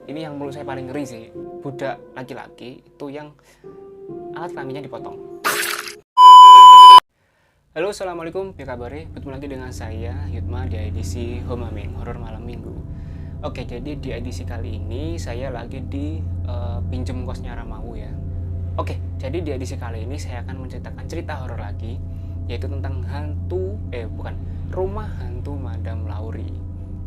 ini yang menurut saya paling ngeri sih. Budak laki-laki itu yang alat kelaminnya dipotong. Halo, assalamualaikum, apa kabar? Bertemu lagi dengan saya Yutma di edisi Homaming, horor malam minggu. Oke, jadi di edisi kali ini saya lagi di pinjem kosnya Ramawu ya. Oke, jadi di edisi kali ini saya akan menceritakan cerita horor lagi, yaitu tentang rumah hantu Madame Laurie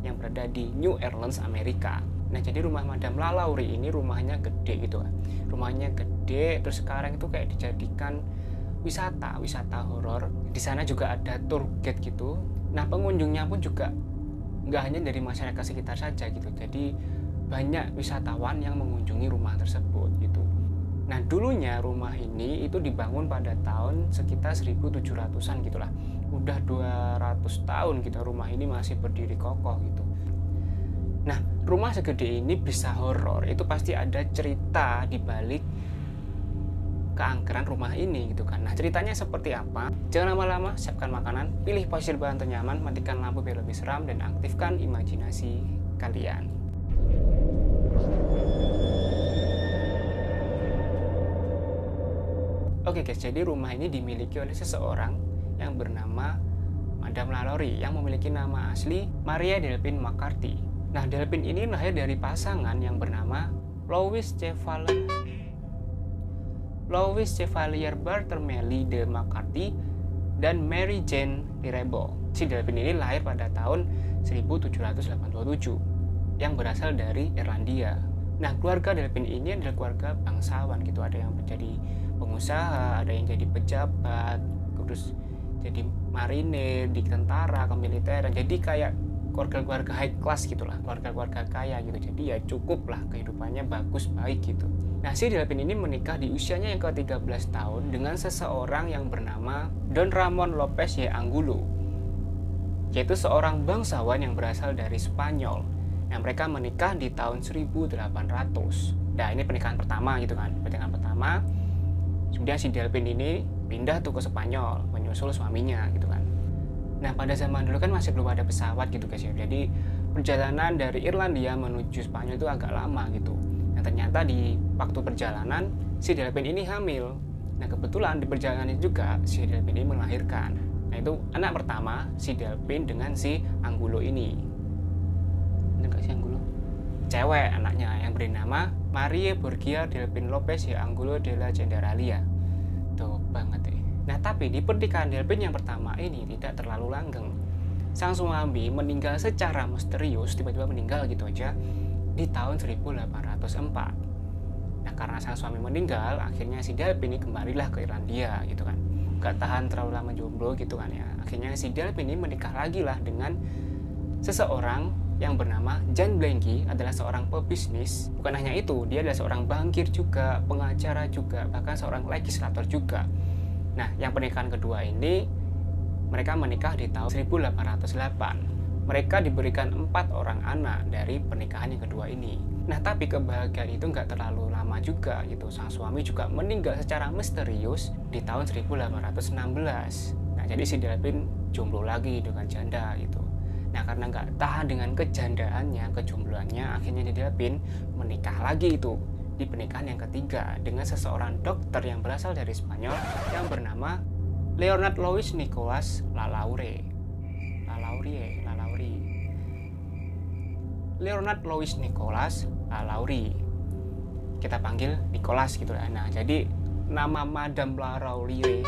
yang berada di New Orleans, Amerika. Nah, jadi rumah Madame Laurie ini rumahnya gede gitu kan. Rumahnya gede, terus sekarang itu kayak dijadikan wisata horor. Di sana juga ada tour guide gitu. Nah, pengunjungnya pun juga nggak hanya dari masyarakat sekitar saja gitu. Jadi banyak wisatawan yang mengunjungi rumah tersebut gitu. Nah, dulunya rumah ini itu dibangun pada tahun sekitar 1700-an gitulah. Udah 200 tahun gitu rumah ini masih berdiri kokoh gitu. Nah, rumah segede ini bisa horor, itu pasti ada cerita di balik keangkeran rumah ini gitu kan. Nah, ceritanya seperti apa? Jangan lama-lama, siapkan makanan, pilih posisi bahan ternyaman, matikan lampu biar lebih seram, dan aktifkan imajinasi kalian. Oke guys, jadi rumah ini dimiliki oleh seseorang yang bernama Madame Laurie yang memiliki nama asli Maria Delphine McCarthy. Nah, Delphine ini lahir dari pasangan yang bernama Louis Chevalier Barthélemy de McCarthy dan Mary Jane Lirebo. Si Delphine ini lahir pada tahun 1787 yang berasal dari Irlandia. Nah, keluarga Delphine ini adalah keluarga bangsawan gitu. Ada yang menjadi pengusaha, ada yang jadi pejabat, terus jadi marinir di tentara, kemiliteran. Jadi kayak keluarga-keluarga high class gitulah, keluarga-keluarga kaya gitu. Jadi ya cukup lah, kehidupannya bagus, baik gitu. Nah, si Delphine ini menikah di usianya yang ke-13 tahun dengan seseorang yang bernama Don Ramon Lopez y Angulo, yaitu seorang bangsawan yang berasal dari Spanyol. Nah, mereka menikah di tahun 1800. Nah, ini pernikahan pertama gitu kan, pernikahan pertama. Kemudian si Delphine ini pindah tuh ke Spanyol, menyusul suaminya gitu kan. Nah, pada zaman dulu kan masih belum ada pesawat gitu guys ya. Jadi perjalanan dari Irlandia menuju Spanyol itu agak lama gitu. Nah, ternyata di waktu perjalanan si Delphine ini hamil. Nah, kebetulan di perjalanan itu juga si Delphine ini melahirkan. Nah, itu anak pertama si Delphine dengan si Angulo ini. Enggak si Angulo. Cewek anaknya yang bernama Maria Borgia Delphine Lopez y Angulo de la Generalia. Tuh banget ya. Nah, tapi di pernikahan Delphine yang pertama ini tidak terlalu langgeng. Sang suami meninggal secara misterius, tiba-tiba meninggal gitu aja di tahun 1804. Nah, karena sang suami meninggal, akhirnya si Delphine ini kembalilah ke Irlandia gitu kan. Gak tahan terlalu lama jomblo gitu kan ya. Akhirnya si Delphine ini menikah lagi lah dengan seseorang yang bernama John Blanky, adalah seorang pebisnis. Bukan hanya itu, dia adalah seorang bankir juga, pengacara juga, bahkan seorang legislator juga. Nah, yang pernikahan kedua ini mereka menikah di tahun 1808. Mereka diberikan 4 orang anak dari pernikahan yang kedua ini. Nah, tapi kebahagiaan itu nggak terlalu lama juga gitu. Sang suami juga meninggal secara misterius di tahun 1816. Nah, jadi si Delphine jomblo lagi dengan janda gitu. Nah, karena nggak tahan dengan kejandaannya, kejombloannya, akhirnya Delphine menikah lagi itu di pernikahan yang ketiga dengan seseorang dokter yang berasal dari Spanyol yang bernama Leonard Louis Nicolas Lalaurie. Leonard Louis Nicolas Lalaurie. Kita panggil Nicolas gitu lah. Nah, jadi nama Madame Lalaurie.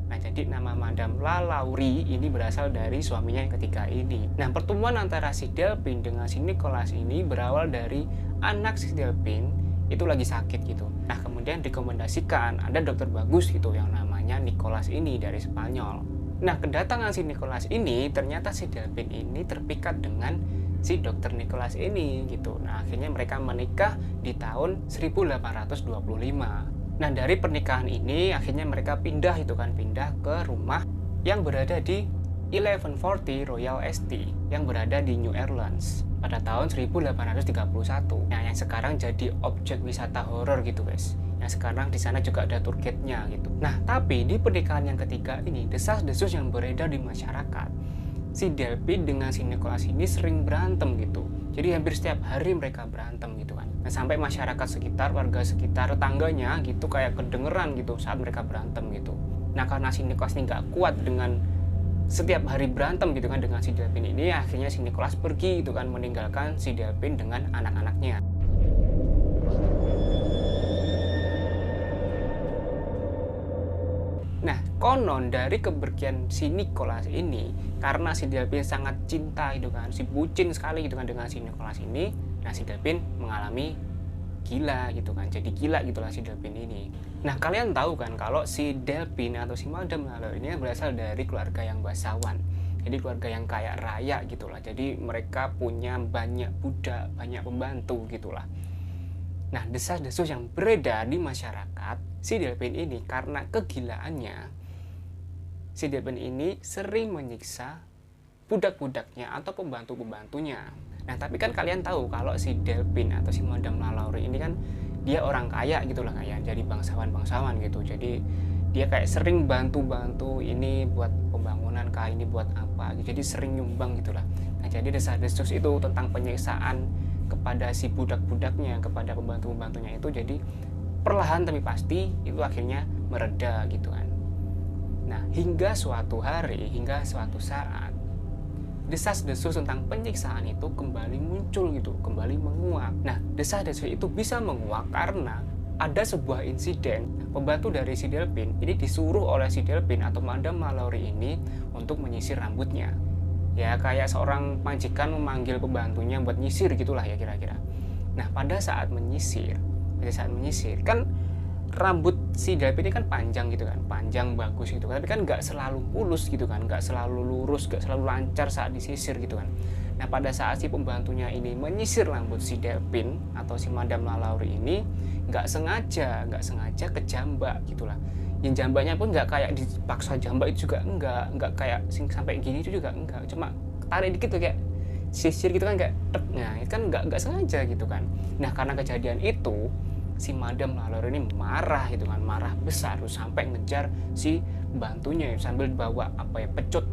Nah, jadi nama Madame Lalaurie ini berasal dari suaminya yang ketiga ini. Nah, pertemuan antara si Delphine dengan si Nicolas ini berawal dari anak si Delphine itu lagi sakit gitu. Nah, kemudian rekomendasikan ada dokter bagus gitu yang namanya Nicolas ini dari Spanyol. Nah, kedatangan si Nicolas ini ternyata si Delphine ini terpikat dengan si dokter Nicolas ini gitu. Nah, akhirnya mereka menikah di tahun 1825. Nah, dari pernikahan ini akhirnya mereka pindah ke rumah yang berada di 1140 Royal Estate yang berada di New Orleans pada tahun 1831. Nah, yang sekarang jadi objek wisata horor gitu guys. Yang sekarang di sana juga ada tour guide-nya gitu. Nah, tapi di pernikahan yang ketiga ini desas-desus yang beredar di masyarakat. Si Delphine dengan si Nicolas ini sering berantem gitu. Jadi hampir setiap hari mereka berantem gitu kan. Nah, sampai masyarakat sekitar, warga sekitar, tetangganya gitu kayak kedengeran gitu saat mereka berantem gitu. Nah, karena si Nicholas ini nggak kuat dengan setiap hari berantem gitu kan dengan si Delphin ini, akhirnya si Nicholas pergi gitu kan, meninggalkan si Delphin dengan anak-anaknya. Nah, konon dari kepergian si Nicholas ini, karena si Delphin sangat cinta gitu kan, si bucin sekali gitu kan dengan si Nicholas ini, nah si Delphin mengalami gila gitu kan, jadi gila gitulah si Delphin ini. Nah, kalian tahu kan kalau si Delphin atau si Madam Lalaurie ini berasal dari keluarga yang bangsawan, jadi keluarga yang kaya raya gitulah, jadi mereka punya banyak budak, banyak pembantu gitulah. Nah, desas-desus yang beredar di masyarakat, si Delphin ini karena kegilaannya, si Delphin ini sering menyiksa budak-budaknya atau pembantu-pembantunya. Nah, tapi kan kalian tahu kalau si Delphin atau si Madam Lalaurie ini kan dia orang kaya gitulah, kayak jadi bangsawan-bangsawan gitu. Jadi dia kayak sering bantu-bantu ini buat pembangunan kah, ini buat apa gitu. Jadi sering nyumbang gitulah. Nah, jadi desas-desus itu tentang penyiksaan kepada si budak-budaknya, kepada pembantu-pembantunya itu jadi perlahan tapi pasti itu akhirnya mereda gitu kan. Nah, hingga suatu hari, hingga suatu saat desas-desus tentang penyiksaan itu kembali muncul gitu, kembali menguak. Nah, desas-desus itu bisa menguak karena ada sebuah insiden pembantu dari si Delphin ini disuruh oleh si Delphin atau Madam Lalaurie ini untuk menyisir rambutnya. Ya kayak seorang majikan memanggil pembantunya buat nyisir gitulah ya kira-kira. Nah, pada saat menyisir kan rambut si Delphin ini kan panjang gitu kan, panjang bagus gitu, tapi kan nggak selalu mulus gitu kan, nggak selalu lurus, nggak selalu lancar saat disisir gitu kan. Nah, pada saat si pembantunya ini menyisir rambut si Delphin atau si Madam Lalaurie ini nggak sengaja kejambak gitulah. Yang jambaknya pun nggak kayak dipaksa jambak itu juga enggak kayak sampai gini itu juga enggak, cuma tarik dikit tuh kayak sisir gitu kan, kayak nah itu kan nggak sengaja gitu kan. Nah, karena kejadian itu si Madam Lalaurie ini marah gitu kan, marah besar terus sampai ngejar si bantunya sambil bawa apa ya, pecut,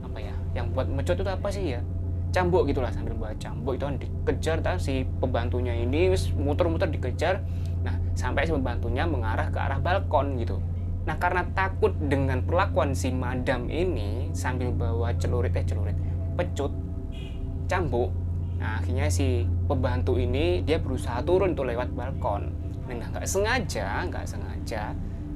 apa ya yang buat mecut itu apa sih ya, cambuk gitulah, sambil bawa cambuk itu kan dikejar si pembantunya ini muter-muter dikejar. Nah, sampai si pembantunya mengarah ke arah balkon gitu. Nah, karena takut dengan perlakuan si Madam ini sambil bawa pecut, cambuk. Nah, akhirnya si pembantu ini dia berusaha turun tuh lewat balkon. Nah, nggak sengaja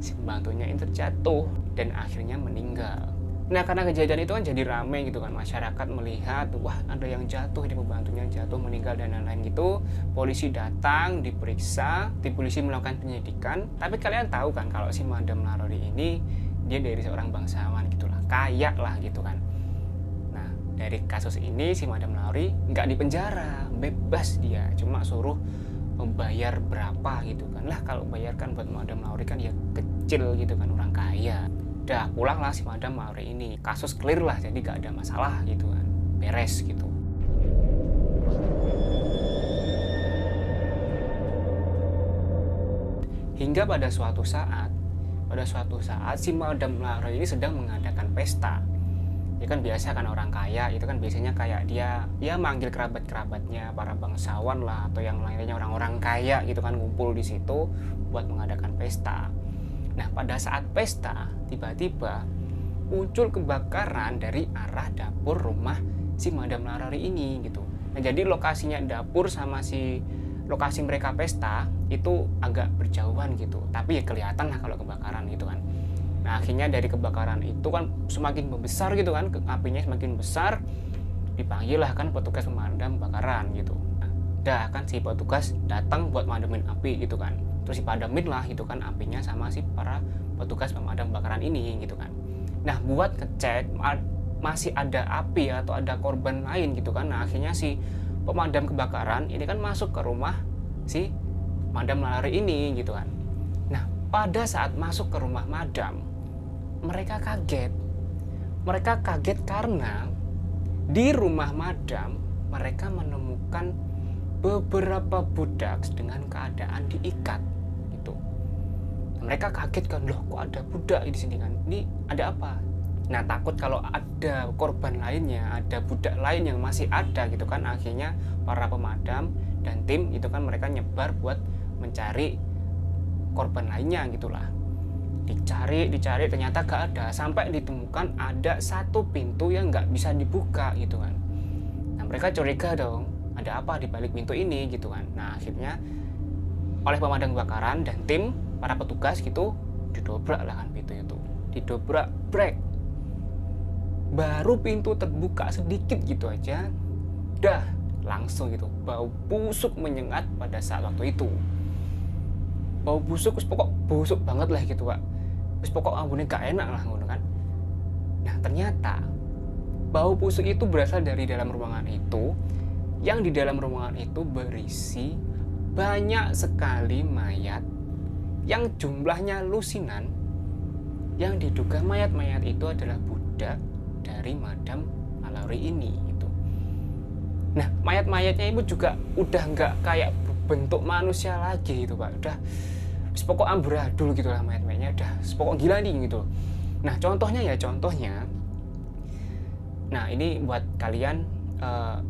si pembantunya ini terjatuh dan akhirnya meninggal. Nah, karena kejadian itu kan jadi rame gitu kan, masyarakat melihat wah ada yang jatuh, di pembantunya jatuh meninggal dan lain-lain gitu. Polisi datang, diperiksa, polisi melakukan penyidikan. Tapi kalian tahu kan kalau si Madam Lalaurie ini dia dari seorang bangsawan gitulah, kaya lah gitu kan. Nah, dari kasus ini si Madam Lalaurie nggak dipenjara, bebas dia, cuma suruh membayar berapa gitu kan. Lah kalau bayarkan buat Madam Lalaurie kan ya kecil gitu kan, orang kaya. Udah pulang lah si Madam Lalaurie ini, kasus clear lah, jadi gak ada masalah gitu kan, beres gitu. Hingga pada suatu saat si Madam Lalaurie ini sedang mengadakan pesta. Ya kan biasa kan orang kaya itu kan biasanya kayak dia ya manggil kerabat-kerabatnya, para bangsawan lah atau yang lainnya, orang-orang kaya gitu kan, ngumpul di situ buat mengadakan pesta. Nah, pada saat pesta, tiba-tiba muncul kebakaran dari arah dapur rumah si Madam Lalaurie ini gitu. Nah, jadi lokasinya dapur sama si lokasi mereka pesta itu agak berjauhan gitu. Tapi ya kelihatan lah kalau kebakaran gitu kan. Nah, akhirnya dari kebakaran itu kan semakin membesar gitu kan, apinya semakin besar, dipanggil lah kan petugas pemadam kebakaran gitu. Nah, dah kan si petugas datang buat madamin api gitu kan. Terus dipadamin lah gitu kan apinya sama si para petugas pemadam kebakaran ini gitu kan. Nah, buat ngecek masih ada api atau ada korban lain gitu kan. Nah, akhirnya si pemadam kebakaran ini kan masuk ke rumah si Madam Lalaurie ini gitu kan. Nah, pada saat masuk ke rumah Madam, mereka kaget. Mereka kaget karena di rumah Madam mereka menemukan beberapa budak dengan keadaan diikat gitu. Mereka kaget kan, loh kok ada budak di sini kan? Ini ada apa? Nah, takut kalau ada korban lainnya, ada budak lain yang masih ada gitu kan, akhirnya para pemadam dan tim itu kan mereka nyebar buat mencari korban lainnya gitulah. Dicari ternyata gak ada, sampai ditemukan ada satu pintu yang nggak bisa dibuka gitu kan. Nah, mereka curiga dong, ada apa di balik pintu ini gitu kan. Nah, akhirnya oleh pemadam kebakaran dan tim para petugas gitu didobrak lah kan pintu itu, didobrak brek. Baru pintu terbuka sedikit gitu aja, dah langsung gitu bau busuk menyengat pada saat waktu itu. Bau busuk, pokok busuk banget lah gitu pak. Pokok ambune gak enak lah ngono kan. Nah ternyata bau busuk itu berasal dari dalam ruangan itu, yang di dalam ruangan itu berisi banyak sekali mayat yang jumlahnya lusinan, yang diduga mayat-mayat itu adalah budak dari Madam Mallory ini gitu. Nah mayat-mayatnya itu juga udah nggak kayak bentuk manusia lagi gitu pak, udah pokok amburadul gitu lah mayat-mayatnya, udah pokok gila nih gitu. Nah contohnya, nah ini buat kalian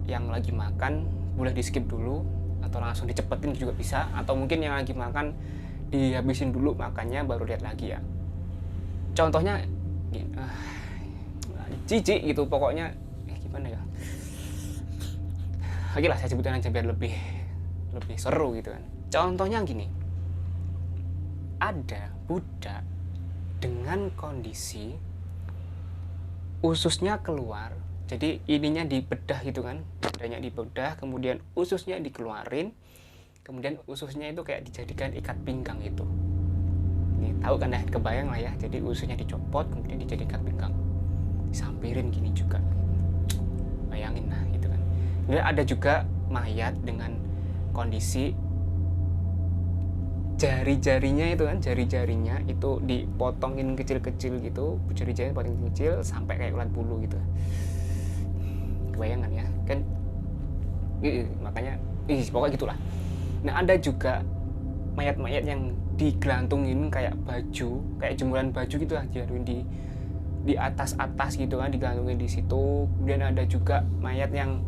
yang lagi makan boleh di skip dulu atau langsung dicepetin juga bisa, atau mungkin yang lagi makan dihabisin dulu makannya baru lihat lagi ya. Contohnya jijik gitu pokoknya, gimana ya, oke lah saya sebutin aja biar lebih seru gitu kan. Contohnya gini, ada budak dengan kondisi ususnya keluar, jadi ininya dibedah gitu kan, dadanya dibedah, kemudian ususnya dikeluarin, kemudian ususnya itu kayak dijadikan ikat pinggang gitu. Ini tahu kan ya, kebayang lah ya, jadi ususnya dicopot kemudian dijadikan ikat pinggang, disampirin gini juga, bayangin lah gitu kan. Kemudian ada juga mayat dengan kondisi jari-jarinya itu kan, jari-jarinya itu dipotongin kecil-kecil gitu, jari-jarinya potong kecil sampai kayak ulat bulu gitu. Kebayangan ya kan, makanya pokoknya gitulah. Nah ada juga mayat-mayat yang digelantungin kayak baju, kayak jemuran baju gitu lah, diaduin di atas gitu kan, digantungin di situ. Kemudian ada juga mayat yang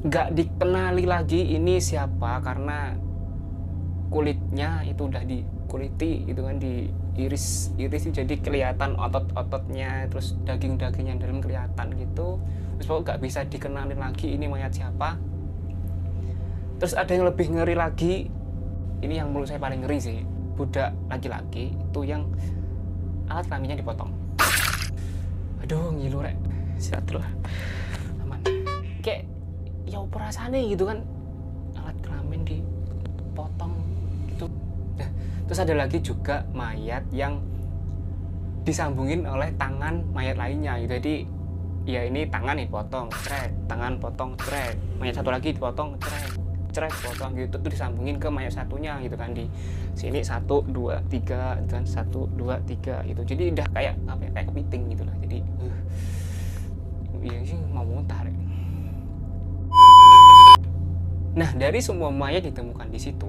nggak dikenali lagi ini siapa, karena kulitnya itu udah dikuliti gitu kan, diiris jadi kelihatan otot-ototnya, terus daging-dagingnya dalam kelihatan gitu. Terus pokoknya nggak bisa dikenalin lagi ini mayat siapa. Terus ada yang lebih ngeri lagi, ini yang menurut saya paling ngeri sih, budak laki-laki itu yang alat kelaminnya dipotong. Aduh ngilu rek, silat dulu aman. Kayak ya perasaannya gitu kan, alat kelamin dipotong gitu. Nah, terus ada lagi juga mayat yang disambungin oleh tangan mayat lainnya gitu. Jadi ya ini tangan dipotong, cret, tangan potong, cret, mayat satu lagi dipotong, cret, potong gitu, tuh disambungin ke mayat satunya gitu kan, di sini 1, 2, 3 dan 1, 2, 3 gitu. Jadi udah kayak apa ya, kayak kepiting gitu lah. Jadi iya sih mau muntah deh. Nah dari semua mayat ditemukan di situ,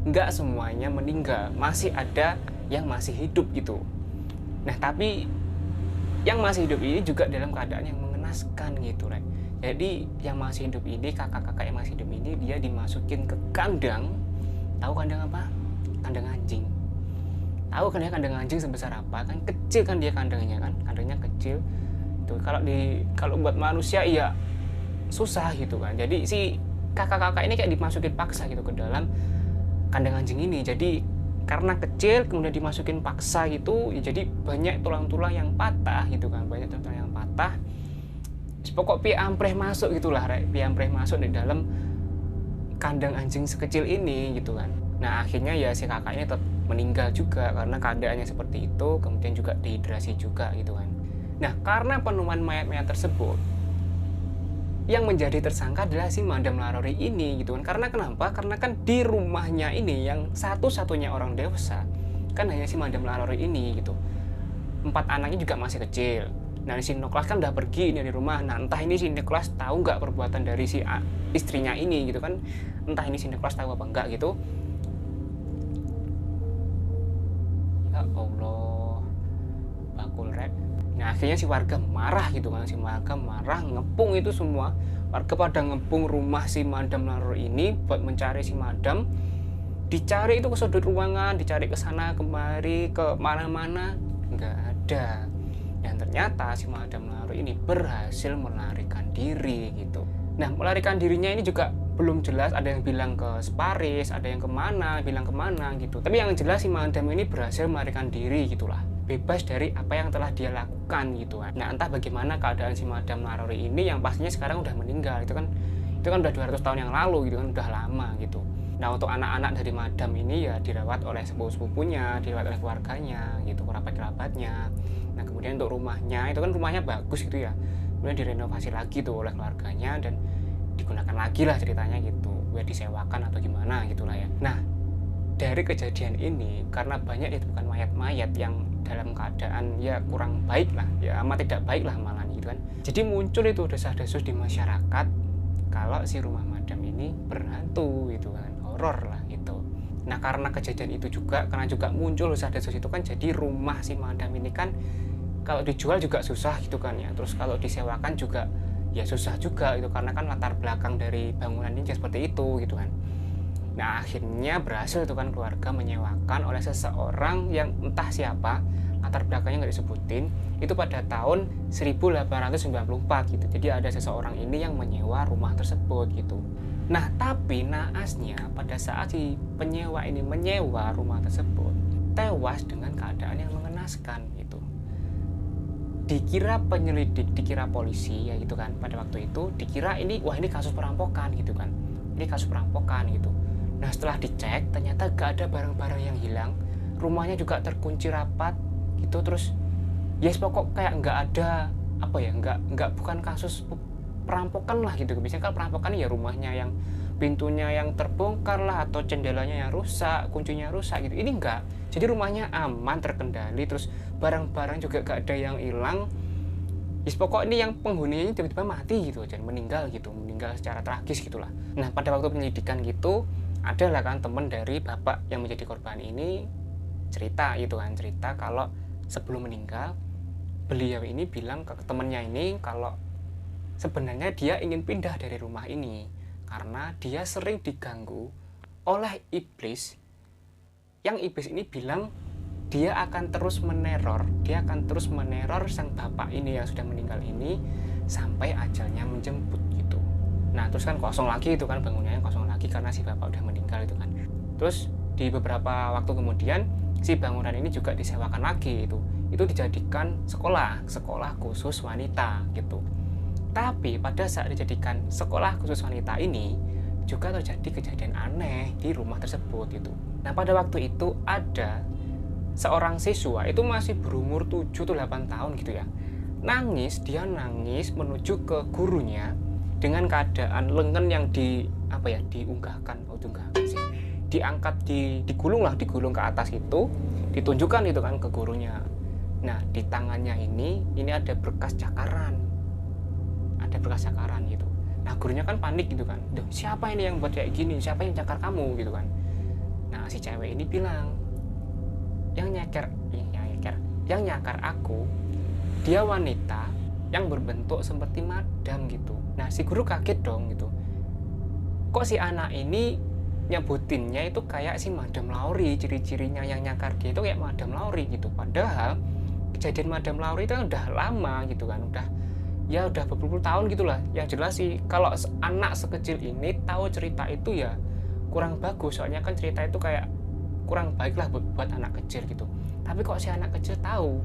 nggak semuanya meninggal, masih ada yang masih hidup gitu. Nah tapi yang masih hidup ini juga dalam keadaan yang mengenaskan gitu rek. Jadi yang masih hidup ini, kakak-kakak yang masih hidup ini, dia dimasukin ke kandang. Tahu kandang apa? Kandang anjing. Tahu kan ya kandang anjing sebesar apa? Kan kecil kan dia kandangnya kan, kandangnya kecil. Tuh kalau buat manusia ya susah gitu kan. Jadi si kakak-kakak ini kayak dimasukin paksa gitu ke dalam kandang anjing ini. Jadi karena kecil kemudian dimasukin paksa gitu, ya jadi banyak tulang-tulang yang patah gitu kan, banyak tulang-tulang yang patah. Pokok pi ampreh masuk gitulah rek, pi ampreh masuk di dalam kandang anjing sekecil ini gitu kan. Nah akhirnya ya si kakak ini tetap meninggal juga karena keadaannya seperti itu, kemudian juga dehidrasi juga gitu kan. Nah karena penemuan mayat-mayat tersebut, yang menjadi tersangka adalah si Madam Mallory ini gitu kan. Karena kenapa? Karena kan di rumahnya ini yang satu-satunya orang dewasa kan hanya si Madam Mallory ini gitu. 4 anaknya juga masih kecil. Nah si Nicholas kan udah pergi dari rumah. Nah entah ini si Nicholas tahu nggak perbuatan dari si istrinya ini gitu kan. Entah ini si Nicholas tahu apa enggak gitu. Ya Allah. akhirnya si warga marah gitu kan, si warga marah, ngepung itu semua. Warga pada ngepung rumah si Madam Laror ini buat mencari si Madam. Dicari itu ke sudut ruangan, dicari ke sana kemari, ke mana-mana, nggak ada. Dan ternyata si Madam Laror ini berhasil melarikan diri gitu. Nah, melarikan dirinya ini juga belum jelas, ada yang bilang ke Paris, ada yang bilang kemana gitu. Tapi yang jelas si Madam ini berhasil melarikan diri gitulah, bebas dari apa yang telah dia lakukan gitu kan. Nah, entah bagaimana keadaan si Madam Laror ini yang pastinya sekarang udah meninggal, itu kan udah 200 tahun yang lalu gitu kan, udah lama gitu. Nah, untuk anak-anak dari Madam ini ya dirawat oleh sepupu-sepupunya, dirawat oleh keluarganya gitu, kerabat-kerabatnya. Nah, kemudian untuk rumahnya, itu kan rumahnya bagus gitu ya, kemudian direnovasi lagi tuh oleh keluarganya dan digunakan lagi lah ceritanya gitu, ya disewakan atau gimana gitulah ya. Nah, dari kejadian ini, karena banyak ditemukan mayat-mayat yang dalam keadaan ya kurang baik lah, ya amat tidak baik lah malah gitu kan. Jadi muncul itu desas-desus di masyarakat kalau si rumah Madam ini berhantu gitu kan, horor lah gitu. Nah, karena kejadian itu juga, karena juga muncul desas-desus itu kan, jadi rumah si Madam ini kan kalau dijual juga susah gitu kan ya. Terus kalau disewakan juga ya susah juga itu, karena kan latar belakang dari bangunan ini seperti itu gitu kan. Nah, akhirnya berhasil itu kan keluarga menyewakan oleh seseorang yang entah siapa, latar belakangnya nggak disebutin, itu pada tahun 1894 gitu. Jadi ada seseorang ini yang menyewa rumah tersebut gitu. Nah, tapi naasnya pada saat si penyewa ini menyewa rumah tersebut, tewas dengan keadaan yang mengenaskan gitu. Dikira penyelidik, dikira polisi ya gitu kan, pada waktu itu dikira ini, wah ini kasus perampokan gitu kan, ini kasus perampokan gitu. Nah, setelah dicek ternyata gak ada barang-barang yang hilang, rumahnya juga terkunci rapat gitu. Terus yes, pokok kayak nggak ada apa ya, nggak bukan kasus perampokan lah gitu. Biasanya kalau perampokan ya rumahnya yang pintunya yang terbongkar lah, atau jendelanya yang rusak, kuncinya rusak gitu. Ini enggak, jadi rumahnya aman, terkendali, terus barang-barang juga gak ada yang hilang. Yes, pokok ini yang penghuninya tiba-tiba mati gitu aja, meninggal secara tragis gitulah. Nah, pada waktu penyelidikan gitu, adalah kan teman dari bapak yang menjadi korban ini cerita gitu kan, cerita kalau sebelum meninggal beliau ini bilang ke temannya ini kalau sebenarnya dia ingin pindah dari rumah ini karena dia sering diganggu oleh iblis, yang iblis ini bilang dia akan terus meneror sang bapak ini yang sudah meninggal ini sampai ajalnya menjemput gitu. Nah, terus kan kosong lagi itu kan, bangunannya kosong lagi karena si bapak udah meninggal itu kan. Terus di beberapa waktu kemudian si bangunan ini juga disewakan lagi, itu dijadikan sekolah khusus wanita gitu. Tapi pada saat dijadikan sekolah khusus wanita ini juga terjadi kejadian aneh di rumah tersebut gitu. Nah, pada waktu itu ada seorang siswa, itu masih berumur 7-8 tahun gitu ya, dia nangis menuju ke gurunya dengan keadaan lengan yang digulung ke atas gitu, ditunjukkan itu kan ke gurunya. Nah, di tangannya ini ada berkas cakaran gitu. Nah, gurunya kan panik gitu kan, duh, siapa ini yang buat kayak gini, siapa yang cakar kamu gitu kan. Nah, si cewek ini bilang, yang nyakar aku dia wanita yang berbentuk seperti madam gitu. Nah, si guru kaget dong gitu, kok si anak ini nyebutinnya itu kayak si Madam Lauri, ciri-cirinya yang nyakar dia itu kayak Madam Lauri gitu. Padahal kejadian Madam Lauri itu udah lama gitu kan, udah berpuluh-puluh tahun gitulah. Yang jelas sih kalau anak sekecil ini tahu cerita itu ya kurang bagus, soalnya kan cerita itu kayak kurang baik lah buat anak kecil gitu. Tapi kok si anak kecil tahu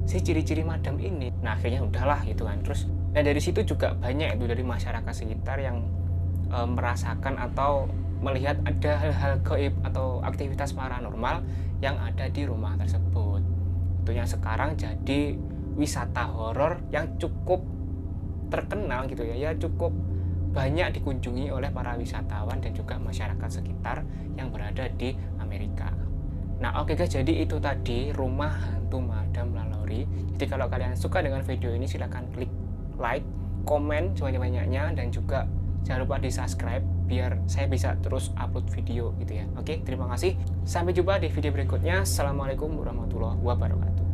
si ciri-ciri madam ini, nah akhirnya udahlah gitu kan. Terus dan dari situ juga banyak itu dari masyarakat sekitar yang merasakan atau melihat ada hal-hal gaib atau aktivitas paranormal yang ada di rumah tersebut. Itu yang sekarang jadi wisata horor yang cukup terkenal gitu ya, cukup banyak dikunjungi oleh para wisatawan dan juga masyarakat sekitar yang berada di Amerika. Nah, oke guys, jadi itu tadi rumah hantu Madam Lalaurie. Jadi kalau kalian suka dengan video ini silahkan klik like, komen sebanyak-banyaknya, dan juga jangan lupa di subscribe biar saya bisa terus upload video gitu ya. Oke, terima kasih. Sampai jumpa di video berikutnya. Assalamualaikum warahmatullahi wabarakatuh.